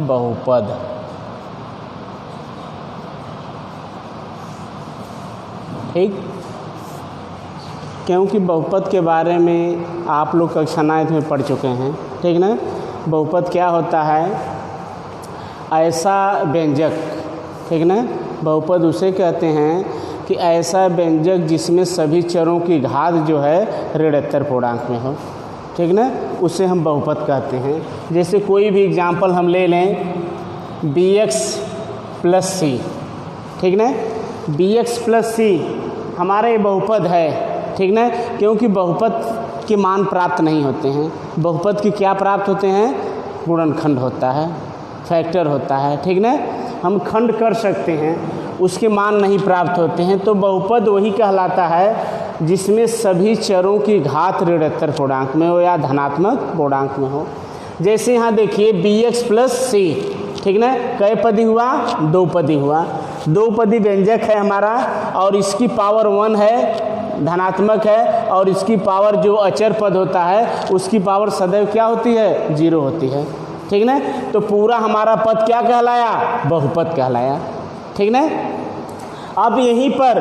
बहुपद। ठीक, क्योंकि बहुपद के बारे में आप लोग कक्षा 9 में पढ़ चुके हैं। ठीक ना। बहुपद क्या होता है? ऐसा व्यंजक, ठीक ना, बहुपद उसे कहते हैं कि ऐसा व्यंजक जिसमें सभी चरों की घात जो है ऋणोत्तर पूर्णांक में हो। ठीक ना, उसे हम बहुपद कहते हैं। जैसे कोई भी एग्जाम्पल हम ले लें, bx + c, ठीक ना, bx + c हमारा ये बहुपद है। ठीक ना, क्योंकि बहुपद के मान प्राप्त नहीं होते हैं। बहुपद के क्या प्राप्त होते हैं? गुणनखंड होता है, फैक्टर होता है। ठीक ना, हम खंड कर सकते हैं, उसके मान नहीं प्राप्त होते हैं। तो बहुपद वही कहलाता है जिसमें सभी चरों की घात ऋणोत्तर पूर्णांक में हो या धनात्मक पूर्णांक में हो। जैसे यहाँ देखिए bx + c, ठीक ना, कै पदी हुआ? 2 पदी हुआ। 2 पदी व्यंजक है हमारा और इसकी पावर 1 है, धनात्मक है, और इसकी पावर जो अचर पद होता है उसकी पावर सदैव क्या होती है? 0 होती है। ठीक ना, तो पूरा हमारा पद क्या कहलाया? बहुपद कहलाया। ठीक ना। अब यहीं पर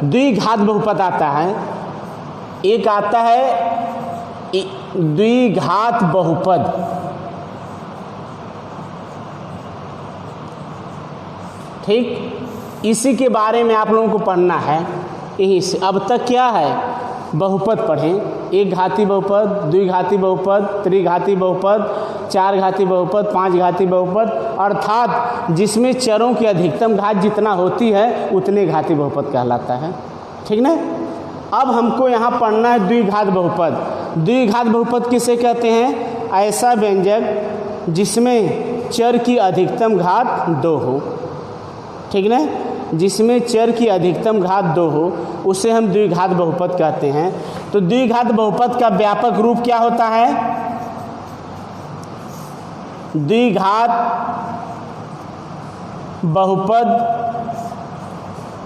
द्विघात बहुपद आता है। एक आता है द्विघात बहुपद। ठीक, इसी के बारे में आप लोगों को पढ़ना है। यहीं से अब तक क्या है? बहुपद पढ़ें। एक घाती बहुपद, द्विघाती बहुपद, त्रिघाती बहुपद, 4 घाती बहुपद, 5 घाती बहुपद, अर्थात जिसमें चरों की अधिकतम घात जितना होती है उतने घाती बहुपद कहलाता है। ठीक ना। अब हमको यहाँ पढ़ना है द्विघात बहुपद। द्विघात बहुपद किसे कहते हैं? ऐसा व्यंजक जिसमें चर की अधिकतम घात 2 हो। ठीक ना, जिसमें चर की अधिकतम घात 2 हो उसे हम द्विघात बहुपद कहते हैं। तो द्विघात बहुपद का व्यापक रूप क्या होता है? द्विघात बहुपद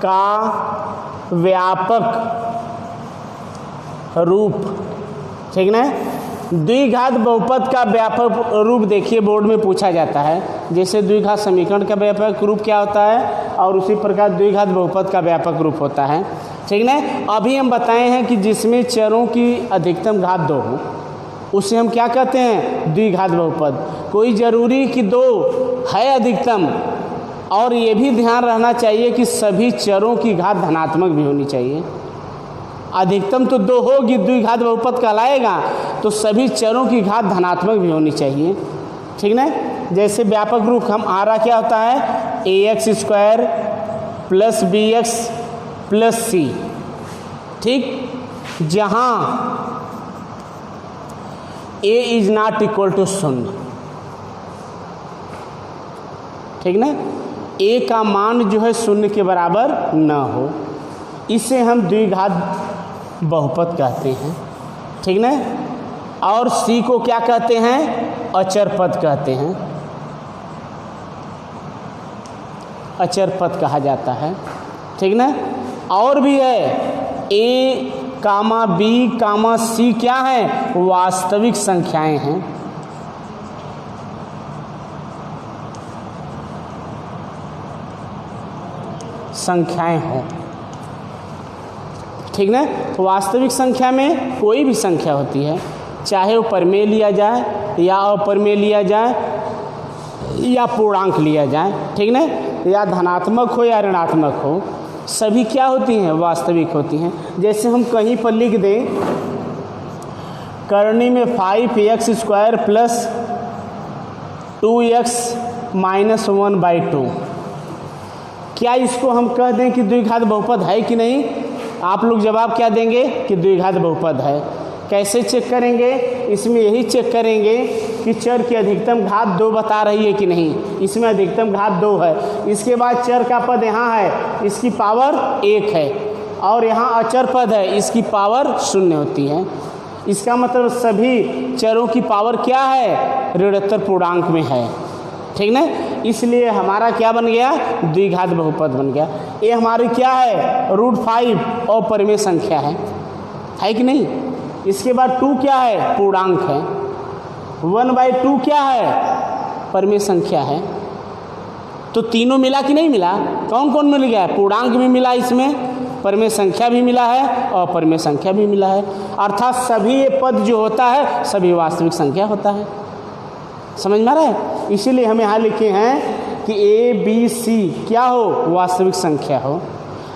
का व्यापक रूप, ठीक ना। द्विघात बहुपद का व्यापक रूप देखिए बोर्ड में पूछा जाता है। जैसे द्विघात समीकरण का व्यापक रूप क्या होता है और उसी प्रकार द्विघात बहुपद का व्यापक रूप होता है। ठीक ना। अभी हम बताए हैं कि जिसमें चरों की अधिकतम घात 2 हो उसे हम क्या कहते हैं? द्विघात बहुपद। कोई ज़रूरी कि 2 है अधिकतम, और ये भी ध्यान रहना चाहिए कि सभी चरों की घात धनात्मक भी होनी चाहिए। अधिकतम तो 2 होगी, द्विघात बहुपद कहलाएगा, तो सभी चरों की घात धनात्मक भी होनी चाहिए। ठीक ना। जैसे व्यापक रूप हम आरा क्या होता है? ax² + bx + c। ठीक, जहाँ a is not equal to 0। ठीक ना, a का मान जो है 0 के बराबर न हो, इसे हम द्विघात बहुपद कहते हैं। ठीक ना। और c को क्या कहते हैं? अचर पद कहते हैं, अचर पद कहा जाता है। ठीक ना। और भी है a, b, c क्या है? वास्तविक संख्याएं हैं। संख्याएं हो। ठीक ना। तो वास्तविक संख्या में कोई भी संख्या होती है, चाहे वो परमेय लिया जाए या अपरमेय लिया जाए या पूर्णांक लिया जाए। ठीक ना, या धनात्मक हो या ऋणात्मक हो, सभी क्या होती हैं? वास्तविक होती हैं। जैसे हम कहीं पर लिख दें करनी में 5x² + 2x - 1/2, क्या इसको हम कह दें कि द्विघात बहुपद है कि नहीं? आप लोग जवाब क्या देंगे? कि द्विघात बहुपद है। कैसे चेक करेंगे? इसमें यही चेक करेंगे कि चर की अधिकतम घात 2 बता रही है कि नहीं। इसमें अधिकतम घात 2 है। इसके बाद चर का पद यहाँ है, इसकी पावर 1 है, और यहाँ अचर पद है, इसकी पावर 0 होती है। इसका मतलब सभी चरों की पावर क्या है? ऋणोत्तर पूर्णांक में है। ठीक ना। इसलिए हमारा क्या बन गया? द्विघात बहुपद बन गया। ये हमारी क्या है? √5 अपरिमेय संख्या है कि नहीं। इसके बाद 2 क्या है? पूर्णांक है। 1/2 क्या है? परिमेय संख्या है। तो तीनों मिला कि नहीं मिला? कौन कौन मिल गया? पूर्णांक भी मिला, इसमें परिमेय संख्या भी मिला है और परिमेय संख्या भी मिला है। अर्थात सभी ये पद जो होता है सभी वास्तविक संख्या होता है। समझ में आ रहा है? इसीलिए हम यहाँ लिखे हैं कि ए बी सी क्या हो? वास्तविक संख्या हो।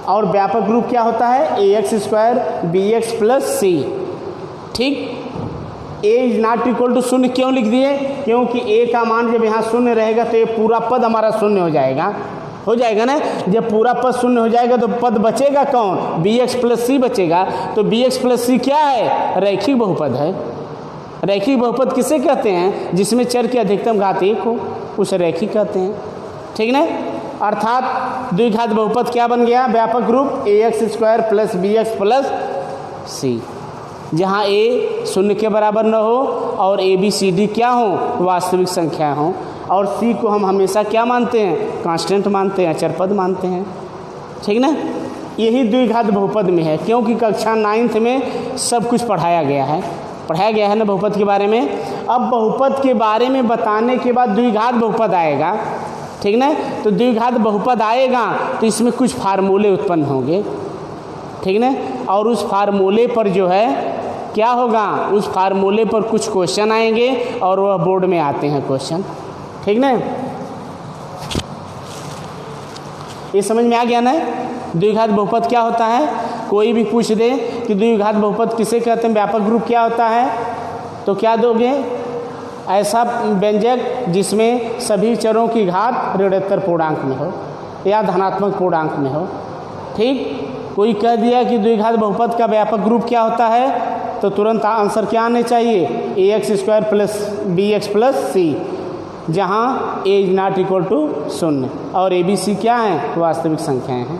और व्यापक रूप क्या होता है? ax² bx + c। ठीक, a is not equal to शून्य क्यों लिख दिए? क्योंकि a का मान जब यहाँ शून्य रहेगा तो ये पूरा पद हमारा शून्य हो जाएगा ना। जब पूरा पद शून्य हो जाएगा तो पद बचेगा कौन? bx + c बचेगा। तो bx + c क्या है? रैखिक बहुपद है। रैखिक बहुपद किसे कहते हैं? जिसमें चर की अधिकतम घात 1 हो, उसे रैखिक कहते हैं। ठीक ना? अर्थात द्विघात बहुपद क्या बन गया? व्यापक रूप ax² + bx + c, जहाँ a शून्य के बराबर न हो और a b c d क्या हो? वास्तविक संख्या हो। और c को हम हमेशा क्या मानते हैं? कांस्टेंट मानते हैं, अचर पद मानते हैं। ठीक ना? यही द्विघात बहुपद में है, क्योंकि कक्षा 9th में सब कुछ पढ़ाया गया है ना बहुपद के बारे में। अब बहुपद के बारे में बताने के बाद द्विघात बहुपद आएगा। ठीक ना? तो द्विघात बहुपद आएगा तो इसमें कुछ फार्मूले उत्पन्न होंगे। ठीक ना? और उस फार्मूले पर जो है क्या होगा? उस फार्मूले पर कुछ क्वेश्चन आएंगे और वह बोर्ड में आते हैं क्वेश्चन। ठीक ना? ये समझ में आ गया ना? द्विघात बहुपद क्या होता है? कोई भी पूछ दे कि द्विघात बहुपद किसे कहते हैं, व्यापक रूप क्या होता है, तो क्या दोगे? ऐसा व्यंजक जिसमें सभी चरों की घात ऋणोत्तर पूर्णांक में हो या धनात्मक पूर्णांक में हो। ठीक, कोई कह दिया कि द्विघात बहुपद का व्यापक रूप क्या होता है, तो तुरंत आंसर क्या आने चाहिए? ax² + bx + c, जहाँ a is not equal to 0 और a b c क्या है? वास्तविक संख्याएं हैं।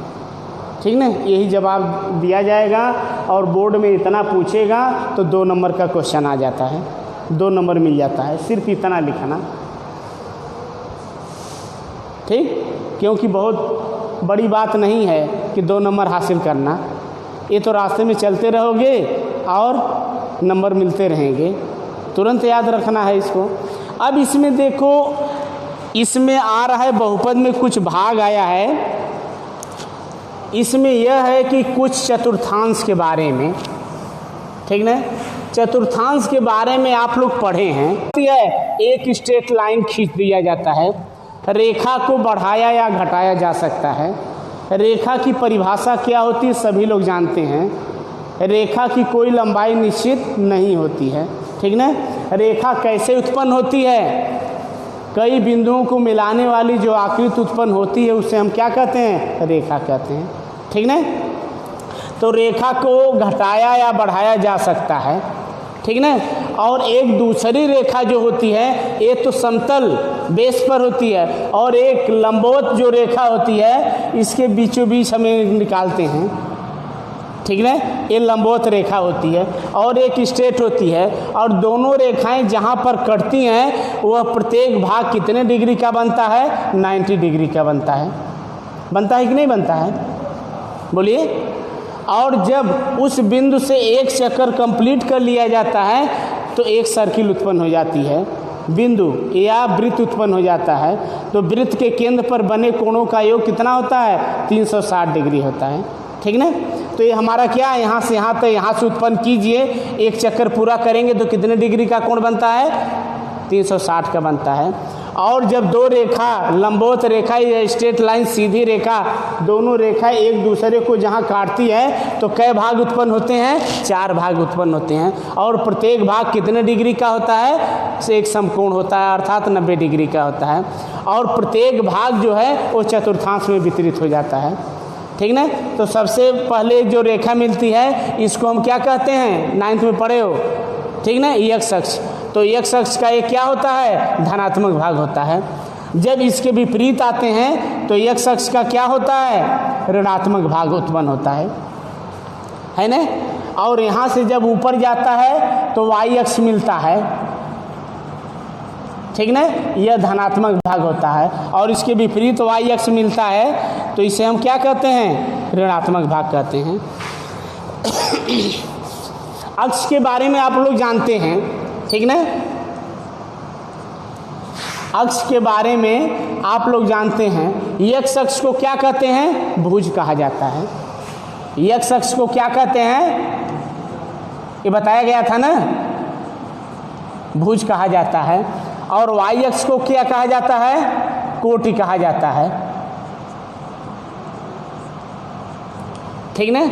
ठीक ना? यही जवाब दिया जाएगा और बोर्ड में इतना पूछेगा तो 2 नंबर का क्वेश्चन आ जाता है, 2 नंबर मिल जाता है, सिर्फ इतना लिखना। ठीक, क्योंकि बहुत बड़ी बात नहीं है कि 2 नंबर हासिल करना, ये तो रास्ते में चलते रहोगे और नंबर मिलते रहेंगे, तुरंत याद रखना है इसको। अब इसमें देखो, इसमें आ रहा है बहुपद में कुछ भाग आया है। इसमें यह है कि कुछ चतुर्थांश के बारे में, ठीक ना, चतुर्थांश के बारे में आप लोग पढ़े हैं। एक स्ट्रेट लाइन खींच दिया जाता है, रेखा को बढ़ाया या घटाया जा सकता है। रेखा की परिभाषा क्या होती है सभी लोग जानते हैं। रेखा की कोई लंबाई निश्चित नहीं होती है। ठीक ना? रेखा कैसे उत्पन्न होती है? कई बिंदुओं को मिलाने वाली जो आकृति उत्पन्न होती है उसे हम क्या कहते हैं? रेखा कहते हैं। ठीक ना? तो रेखा को घटाया या बढ़ाया जा सकता है। ठीक ना? और एक दूसरी रेखा जो होती है, ये तो समतल बेस पर होती है, और एक लंबवत जो रेखा होती है इसके बीचों बीच हमें निकालते हैं। ठीक है? ये लंबवत रेखा होती है और एक स्ट्रेट होती है, और दोनों रेखाएं जहाँ पर कटती हैं वह प्रत्येक भाग कितने डिग्री का बनता है? 90 डिग्री का बनता है। बनता है कि नहीं बनता है? बोलिए। और जब उस बिंदु से एक चक्कर कंप्लीट कर लिया जाता है तो एक सर्किल उत्पन्न हो जाती है, बिंदु या वृत्त उत्पन्न हो जाता है। तो वृत्त के केंद्र पर बने कोणों का योग कितना होता है? 360 डिग्री होता है। ठीक ना? तो ये हमारा क्या है, यहाँ से यहाँ तक, यहाँ से उत्पन्न कीजिए, एक चक्कर पूरा करेंगे तो कितने डिग्री का कोण बनता है? 360 का बनता है। और जब दो रेखा, लंबवत रेखा या स्ट्रेट लाइन सीधी रेखा, दोनों रेखा एक दूसरे को जहाँ काटती है तो कै भाग उत्पन्न होते हैं? 4 भाग उत्पन्न होते हैं। और प्रत्येक भाग कितने डिग्री का होता है? से एक समकोण होता है, अर्थात 90 डिग्री का होता है। और प्रत्येक भाग जो है वो चतुर्थांश में वितरित हो जाता है। ठीक ना? तो सबसे पहले जो रेखा मिलती है इसको हम क्या कहते हैं? 9th में पढ़े हो। ठीक ना? x अक्ष। तो x अक्ष का ये क्या होता है? धनात्मक भाग होता है। जब इसके विपरीत आते हैं तो x अक्ष का क्या होता है? ऋणात्मक भाग उत्पन्न होता है ना? और यहाँ से जब ऊपर जाता है तो y अक्ष मिलता है। ठीक ना? यह धनात्मक भाग होता है। और इसके विपरीत y अक्ष मिलता है तो इसे हम क्या कहते हैं? ऋणात्मक भाग कहते हैं। अक्ष के बारे में आप लोग जानते हैं। ठीक ना? अक्ष के बारे में आप लोग जानते हैं, x अक्ष को क्या कहते हैं? भुज कहा जाता है। x अक्ष को क्या कहते हैं? ये बताया गया था ना, भुज कहा जाता है। और y अक्ष को क्या कहा जाता है? कोटि कहा जाता है। ठीक ना?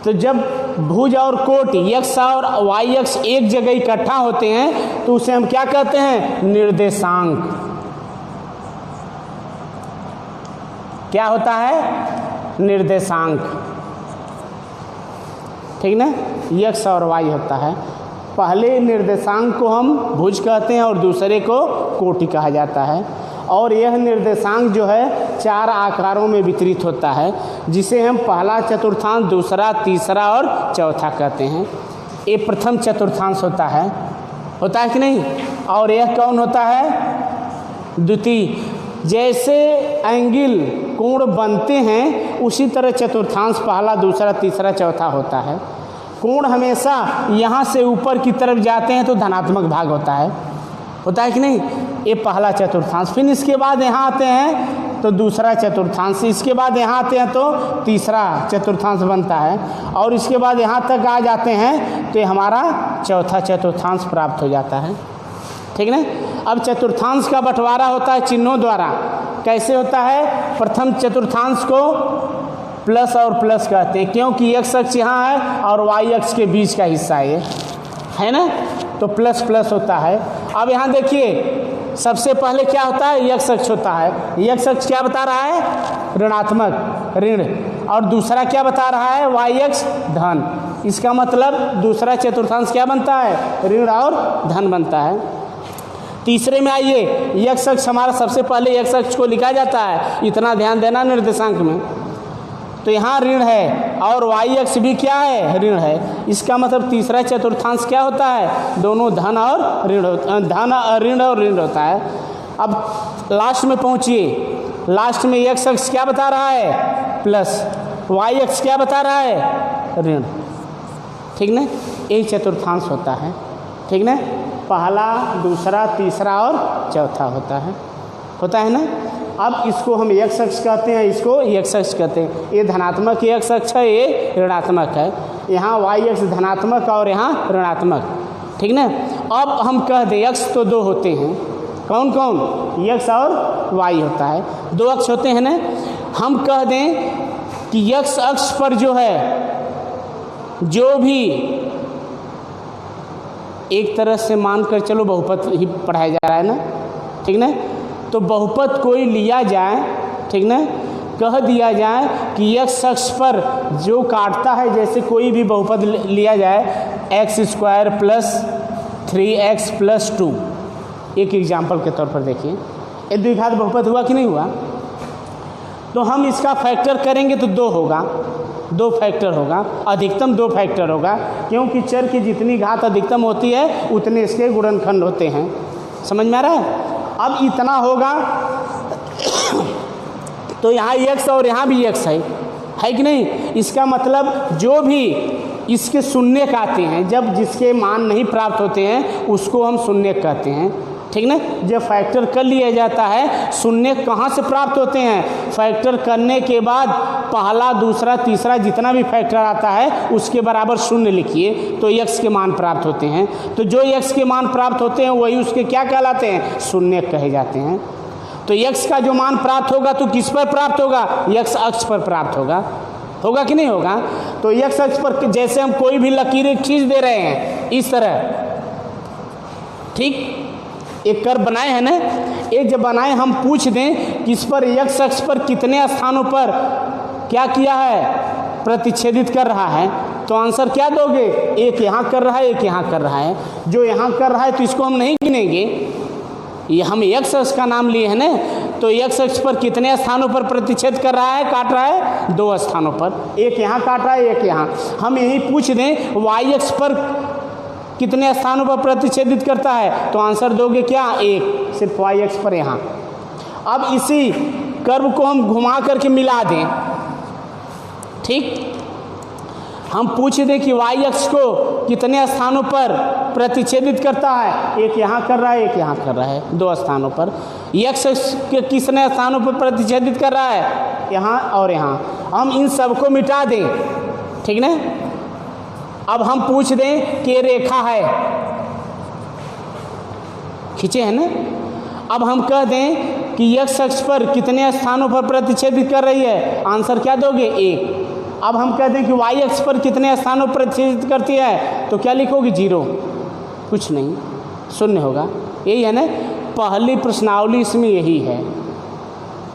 तो जब भुज और कोटि x और y अक्ष एक जगह इकट्ठा होते हैं तो उसे हम क्या कहते हैं? निर्देशांक। क्या होता है? निर्देशांक। ठीक ना? x और y होता है। पहले निर्देशांक को हम भुज कहते हैं और दूसरे को कोटि कहा जाता है। और यह निर्देशांक जो है 4 आकारों में वितरित होता है, जिसे हम पहला चतुर्थांश, दूसरा, तीसरा और चौथा कहते हैं। ये प्रथम चतुर्थांश होता है कि नहीं? और यह कौन होता है? द्वितीय। जैसे एंगल कोण बनते हैं उसी तरह चतुर्थांश पहला, दूसरा, तीसरा, चौथा होता है। कोण हमेशा यहाँ से ऊपर की तरफ जाते हैं तो धनात्मक भाग होता है कि नहीं? ये पहला चतुर्थांश। फिर इसके बाद यहाँ आते हैं तो दूसरा चतुर्थांश, इसके बाद यहाँ आते हैं तो तीसरा चतुर्थांश बनता है, और इसके बाद यहाँ तक आ जाते हैं तो ये हमारा चौथा चतुर्थांश प्राप्त हो जाता है। ठीक ना? अब चतुर्थांश का बंटवारा होता है चिन्हों द्वारा। कैसे होता है? प्रथम चतुर्थांश को प्लस और प्लस कहते हैं, क्योंकि x अक्ष यहाँ है और y अक्ष के बीच का हिस्सा है ना? तो प्लस प्लस होता है। अब यहाँ देखिए, सबसे पहले क्या होता है? x अक्ष होता है। x अक्ष क्या बता रहा है? ऋणात्मक, ऋण। और दूसरा क्या बता रहा है? y अक्ष धन। इसका मतलब दूसरा चतुर्थांश क्या बनता है? ऋण और धन बनता है। तीसरे में आइए, x अक्ष हमारा सबसे पहले x अक्ष को लिखा जाता है, इतना ध्यान देना निर्देशांक में। तो यहाँ ऋण है और y अक्ष भी क्या है? ऋण है। इसका मतलब तीसरा चतुर्थांश क्या होता है? दोनों धन और ऋण, ऋण और ऋण होता है। अब लास्ट में पहुँचिए, लास्ट में x अक्ष क्या बता रहा है? प्लस। y अक्ष क्या बता रहा है? ऋण। ठीक ना? यही चतुर्थांश होता है। ठीक ना? पहला, दूसरा, तीसरा और चौथा होता है ना? अब इसको हम x अक्ष कहते हैं, इसको x अक्ष कहते हैं। ये धनात्मक x अक्ष है, ये ऋणात्मक है। यहाँ y अक्ष धनात्मक और यहाँ ऋणात्मक। ठीक ना? अब हम कह दें अक्ष तो 2 होते हैं। कौन कौन? x और y होता है, 2 अक्ष होते हैं ना। हम कह दें कि x अक्ष पर जो है, जो भी एक तरह से मानकर चलो बहुपद ही पढ़ाया जा रहा है ना। ठीक ना? तो बहुपद कोई लिया जाए, ठीक ना, कह दिया जाए कि x अक्ष पर जो काटता है, जैसे कोई भी बहुपद लिया जाए x² प्लस 3x प्लस 2। एक एग्जाम्पल के तौर पर देखिए, ये द्विघात बहुपद हुआ कि नहीं हुआ? तो हम इसका फैक्टर करेंगे तो 2 होगा, 2 फैक्टर होगा, अधिकतम 2 फैक्टर होगा, क्योंकि चर की जितनी घात अधिकतम होती है उतने इसके गुणनखंड होते हैं। समझ में आ रहा है? अब इतना होगा तो यहाँ x और यहाँ भी x है कि नहीं? इसका मतलब जो भी इसके शून्य आते हैं, जब जिसके मान नहीं प्राप्त होते हैं उसको हम शून्य कहते हैं। ठीक ना? जब फैक्टर कर लिया जाता है, शून्य कहाँ से प्राप्त होते हैं? फैक्टर करने के बाद पहला, दूसरा, तीसरा जितना भी फैक्टर आता है उसके बराबर शून्य लिखिए तो x के मान प्राप्त होते हैं। तो जो x के मान प्राप्त होते हैं वही उसके क्या कहलाते हैं? शून्य कहे जाते हैं। तो x का जो मान प्राप्त होगा तो किस पर प्राप्त होगा? x अक्ष पर प्राप्त होगा कि नहीं होगा? तो x अक्ष पर जैसे हम कोई भी लकीरें खींच दे रहे हैं इस तरह, ठीक, एक कर्व बनाए हैं ना, एक जब बनाए हम पूछ दें कि इस पर x अक्ष पर कितने स्थानों पर क्या किया है? प्रतिच्छेदित कर रहा है, तो आंसर क्या दोगे? एक यहाँ कर रहा है, एक यहाँ कर रहा है। जो यहाँ कर रहा है तो इसको हम नहीं गिनेंगे, ये हम x अक्ष का नाम लिए हैं ना, तो x अक्ष पर कितने स्थानों पर प्रतिच्छेद कर रहा है, काट रहा है? 2 स्थानों पर, एक यहाँ काट रहा है, एक यहाँ। हम यही पूछ दें y अक्ष पर कितने स्थानों पर प्रतिच्छेदित करता है, तो आंसर दोगे क्या? 1, सिर्फ y अक्ष पर यहाँ। अब इसी कर्व को हम घुमा करके मिला दें, ठीक, हम पूछ दें कि y अक्ष को कितने स्थानों पर प्रतिच्छेदित करता है? एक यहाँ कर रहा है, एक यहाँ कर रहा है, 2 स्थानों पर। यक्ष के कितने स्थानों पर प्रतिच्छेदित कर रहा है? यहाँ और यहाँ। हम इन सबको मिटा दें, ठीक ना। अब हम पूछ दें कि ये रेखा है, खींचे है ना। अब हम कह दें कि यक्ष अक्ष पर कितने स्थानों पर प्रतिच्छेदित कर रही है? आंसर क्या दोगे? 1। अब हम कह दें कि वाई अक्ष पर कितने स्थानों पर प्रतिच्छेदित करती है, तो क्या लिखोगे? 0, कुछ नहीं, 0 होगा। यही है ना, पहली प्रश्नावली इसमें यही है।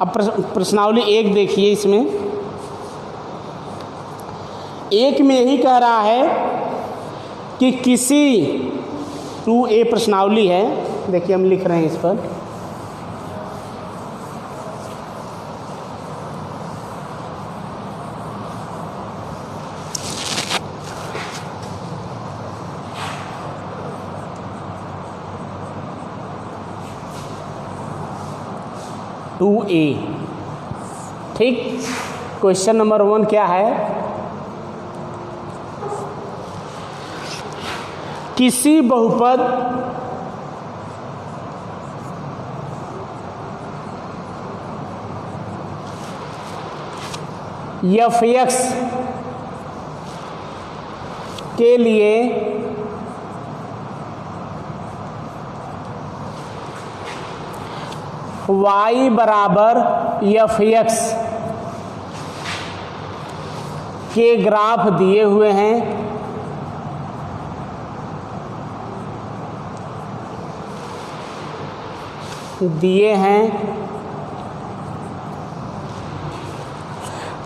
अब प्रश्नावली 1 देखिए, इसमें 1 में यही कह रहा है कि किसी 2A प्रश्नावली है, देखिए हम लिख रहे हैं इस पर। ठीक, क्वेश्चन नंबर 1 क्या है? किसी बहुपद f(x) के लिए y बराबर f(x) के ग्राफ दिए हुए हैं।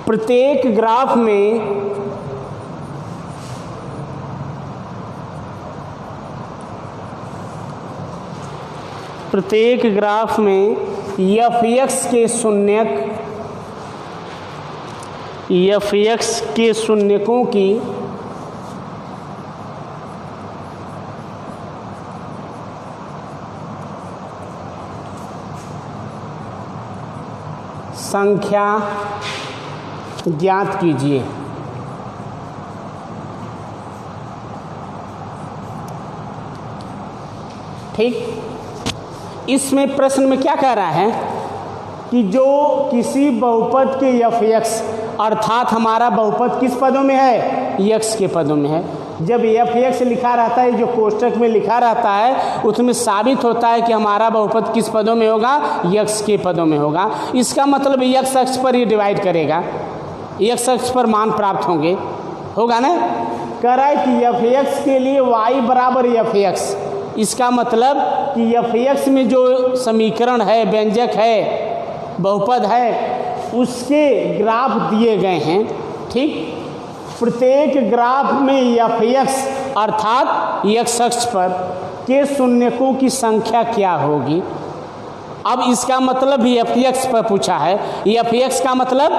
प्रत्येक ग्राफ में f(x) के शून्यकों की संख्या ज्ञात कीजिए। ठीक, इसमें प्रश्न में क्या कह रहा है कि जो किसी बहुपद के f(x) अर्थात हमारा बहुपद किस पदों में है? x के पदों में है। जब f(x) लिखा रहता है, जो कोष्ठक में लिखा रहता है, उसमें साबित होता है कि हमारा बहुपद किस पदों में होगा? x के पदों में होगा। इसका मतलब x अक्ष पर ही डिवाइड करेगा, x अक्ष पर मान प्राप्त होगा ना। कह रहा है कि f(x) के लिए y बराबर f(x), इसका मतलब कि f(x) में जो समीकरण है, व्यंजक है, बहुपद है, उसके ग्राफ दिए गए हैं। ठीक, प्रत्येक ग्राफ में f(x) अर्थात x अक्ष पर के शून्यकों की संख्या क्या होगी। अब इसका मतलब भी f(x) पर पूछा है, f(x) का मतलब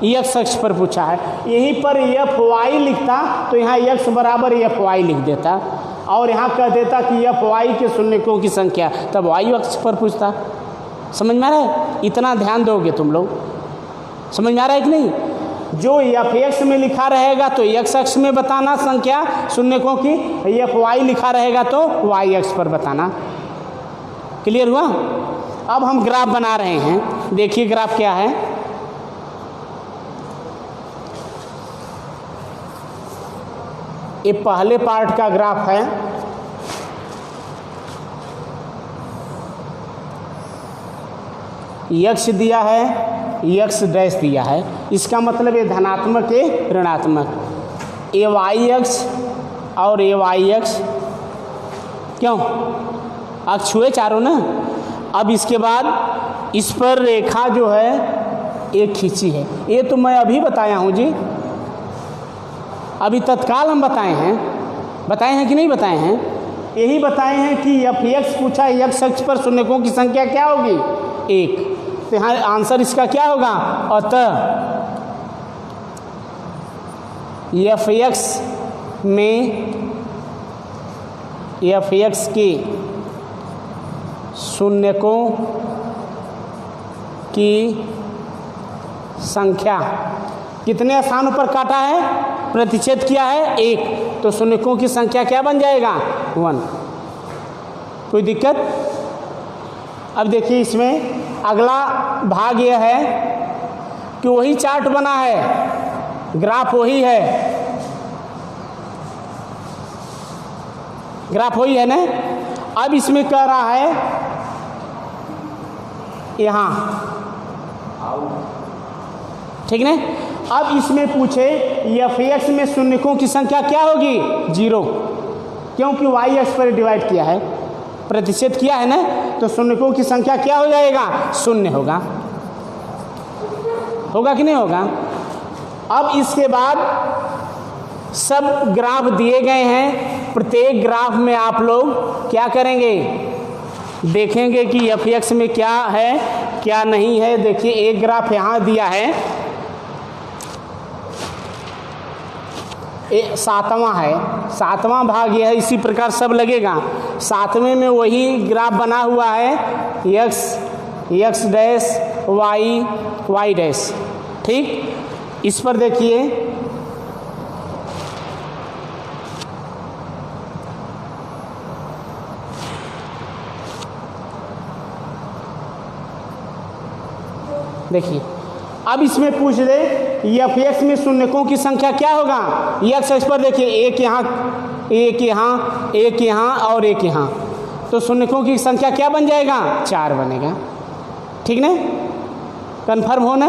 x अक्ष पर पूछा है। यहीं पर fy लिखता तो यहाँ x बराबर fy लिख देता, और यहाँ कह देता कि fy के शून्यकों की संख्या, तब y अक्ष पर पूछता। समझ में आ रहा है? इतना ध्यान दोगे तुम लोग, समझ में आ रहा है कि नहीं? जो f(x) में लिखा रहेगा तो x अक्ष में बताना संख्या शून्यकों की, fy लिखा रहेगा तो y अक्ष पर बताना। क्लियर हुआ? अब हम ग्राफ बना रहे हैं, देखिए ग्राफ क्या है। ये पहले पार्ट का ग्राफ है। x दिया है, x डैश दिया है, इसका मतलब ये धनात्मक है, ऋणात्मक। ये y अक्ष और ये y अक्ष, क्यों? अक्ष हुए चारों ना। अब इसके बाद इस पर रेखा जो है एक खींची है, ये तो मैं अभी बताया हूँ जी, अभी तत्काल हम बताए हैं कि नहीं बताए हैं? यही बताए हैं कि f(x) पूछा, x अक्ष पर शून्यकों की संख्या क्या होगी? 1। तो यहाँ आंसर इसका क्या होगा? अतः f(x) में f(x) के शून्यकों की संख्या कितने स्थानों पर काटा है? प्रतिच्छेद किया है 1, तो शून्यकों की संख्या क्या बन जाएगा 1। कोई दिक्कत? अब देखिए इसमें अगला भाग यह है कि वही चार्ट बना है, ग्राफ वही है, ग्राफ वही है ना। अब इसमें कह रहा है यहाँ, ठीक है। अब इसमें पूछे f(x) में शून्यकों की संख्या क्या होगी 0, क्योंकि y अक्ष पर डिवाइड किया है, प्रतिच्छेद किया है ना, तो शून्यकों की संख्या क्या हो जाएगा 0 होगा। होगा कि नहीं होगा? अब इसके बाद सब ग्राफ दिए गए हैं, प्रत्येक ग्राफ में आप लोग क्या करेंगे, देखेंगे कि f(x) में क्या है क्या नहीं है। देखिए एक ग्राफ यहाँ दिया है, 7वां है, 7वां भाग यह है, इसी प्रकार सब लगेगा। 7वें में वही ग्राफ बना हुआ है, x डैश y डैश, ठीक। इस पर देखिए देखिए, अब इसमें पूछ दे f(x) में शून्यकों की संख्या क्या होगा। x अक्ष पर देखिए एक यहाँ, एक यहाँ, एक यहाँ और एक यहाँ, तो शून्यकों की संख्या क्या बन जाएगा 4 बनेगा, ठीक ना, कन्फर्म हो ना।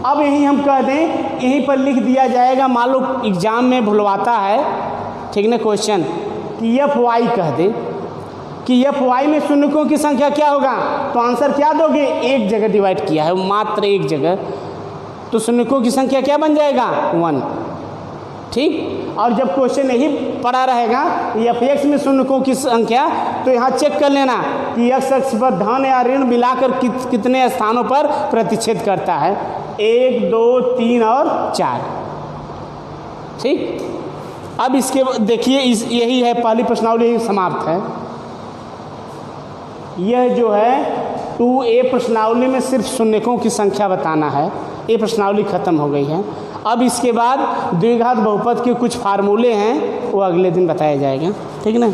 अब यही हम कह दें, यहीं पर लिख दिया जाएगा, मान लो एग्जाम में भुलवाता है, ठीक ना, क्वेश्चन कि fy कह दे कि fy में शून्यकों की संख्या क्या होगा, तो आंसर क्या दोगे, एक जगह डिवाइड किया है, मात्र एक जगह, तो शून्यकों की संख्या क्या बन जाएगा 1, ठीक। और जब क्वेश्चन यही पड़ा रहेगा f(x) में शून्यकों की संख्या, तो यहाँ चेक कर लेना कि x अक्ष पर धन या ऋण मिलाकर कितने स्थानों पर प्रतिच्छेद करता है, 1 2 3 और 4, ठीक। अब इसके देखिए यही है पहली प्रश्नावली, यही समाप्त है। यह जो है 2A प्रश्नावली में सिर्फ शून्यकों की संख्या बताना है, ये प्रश्नावली खत्म हो गई है। अब इसके बाद द्विघात बहुपद के कुछ फार्मूले हैं, वो अगले दिन बताया जाएगा, ठीक ना।